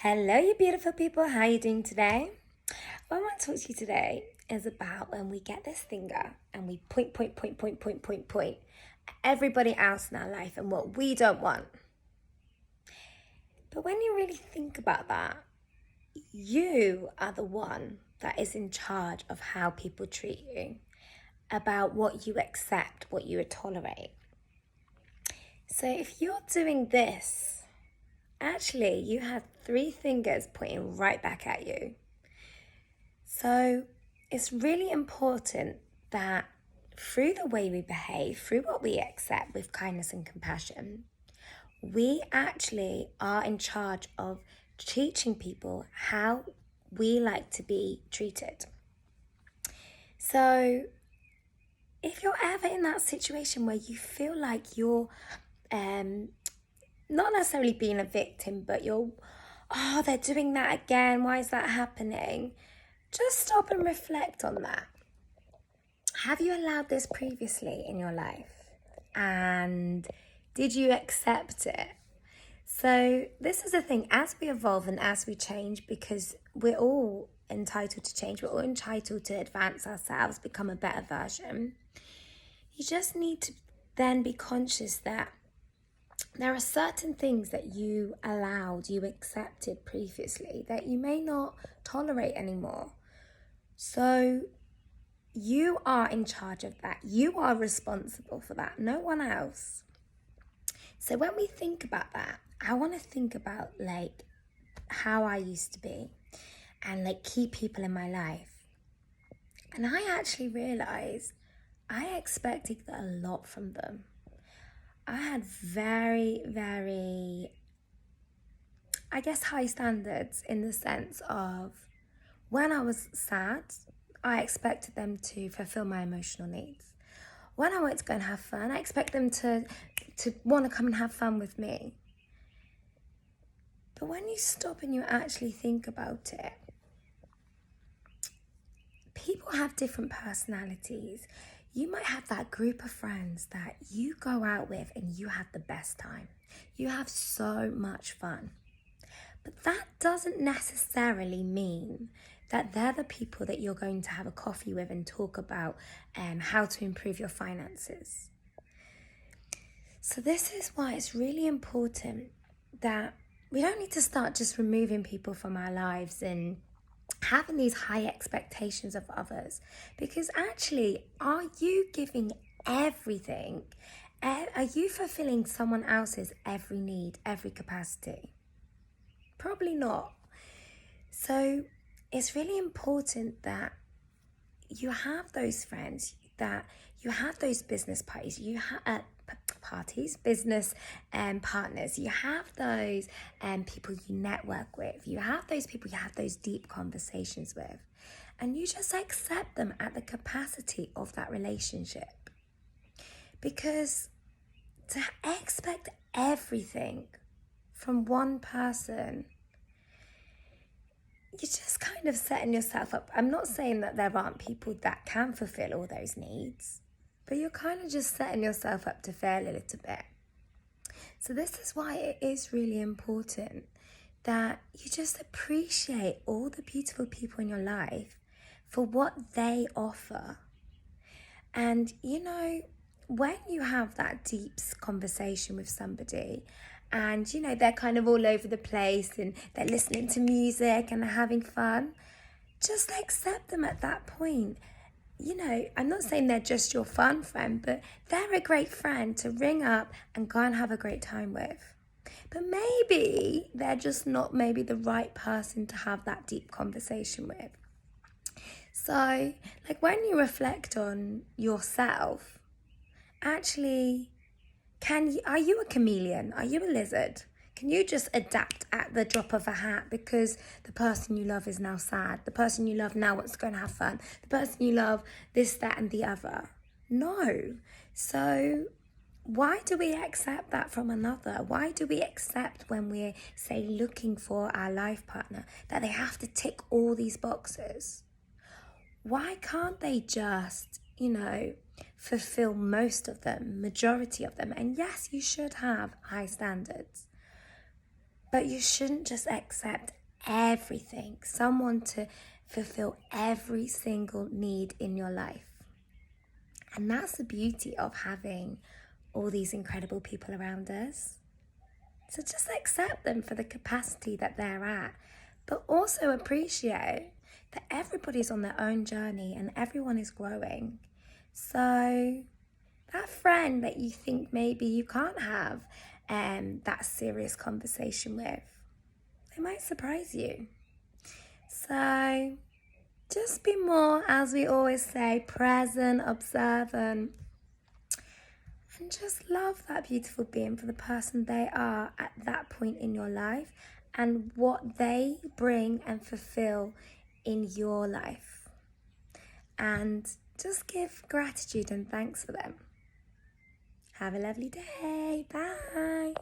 Hello, you beautiful people. How are you doing today? What I want to talk to you today is about when we get this finger and we point at everybody else in our life and what we don't want. But when you really think about that, you are the one that is in charge of how people treat you, about what you accept, what you tolerate. So if you're doing this, actually, you have three fingers pointing right back at you. So it's really important that through the way we behave, through what we accept with kindness and compassion, we actually are in charge of teaching people how we like to be treated. So if you're ever in that situation where you feel like you're not necessarily being a victim, but they're doing that again, why is that happening? Just stop and reflect on that. Have you allowed this previously in your life? And did you accept it? So this is the thing, as we evolve and as we change, because we're all entitled to change, we're all entitled to advance ourselves, become a better version. You just need to then be conscious that there are certain things that you allowed, you accepted previously that you may not tolerate anymore. So you are in charge of that. You are responsible for that, no one else. So when we think about that, I want to think about how I used to be and key people in my life. And I actually realized I expected a lot from them. I had very, very, high standards in the sense of when I was sad, I expected them to fulfill my emotional needs. When I wanted to go and have fun, I expect them to want to come and have fun with me. But when you stop and you actually think about it, people have different personalities. You might have that group of friends that you go out with and you have the best time. You have so much fun. But that doesn't necessarily mean that they're the people that you're going to have a coffee with and talk about how to improve your finances. So this is why it's really important that we don't need to start just removing people from our lives and having these high expectations of others, because actually, are you giving everything? Are you fulfilling someone else's every need, every capacity? Probably not. So it's really important that you have those friends, that you have those business parties, business partners, you have those people you network with, you have those people you have those deep conversations with, and you just accept them at the capacity of that relationship. Because to expect everything from one person, you're just kind of setting yourself up. I'm not saying that there aren't people that can fulfill all those needs, but you're kind of just setting yourself up to fail a little bit. So this is why it is really important that you just appreciate all the beautiful people in your life for what they offer. And when you have that deep conversation with somebody and they're kind of all over the place and they're listening to music and they're having fun, just accept them at that point. I'm not saying they're just your fun friend, but they're a great friend to ring up and go and have a great time with. But maybe they're just not the right person to have that deep conversation with. So, when you reflect on yourself, actually, are you a chameleon? Are you a lizard? Can you just adapt at the drop of a hat because the person you love is now sad? The person you love now wants to go and have fun. The person you love, this, that, and the other. No. So why do we accept that from another? Why do we accept when we're, say, looking for our life partner that they have to tick all these boxes? Why can't they just, fulfill most of them, majority of them? And yes, you should have high standards. But you shouldn't just accept everything, someone to fulfill every single need in your life. And that's the beauty of having all these incredible people around us. So just accept them for the capacity that they're at, but also appreciate that everybody's on their own journey and everyone is growing. So that friend that you think maybe you can't have that serious conversation with, they might surprise you. So just be more, as we always say, present, observant, and just love that beautiful being for the person they are at that point in your life and what they bring and fulfill in your life. And just give gratitude and thanks for them. Have a lovely day. Bye.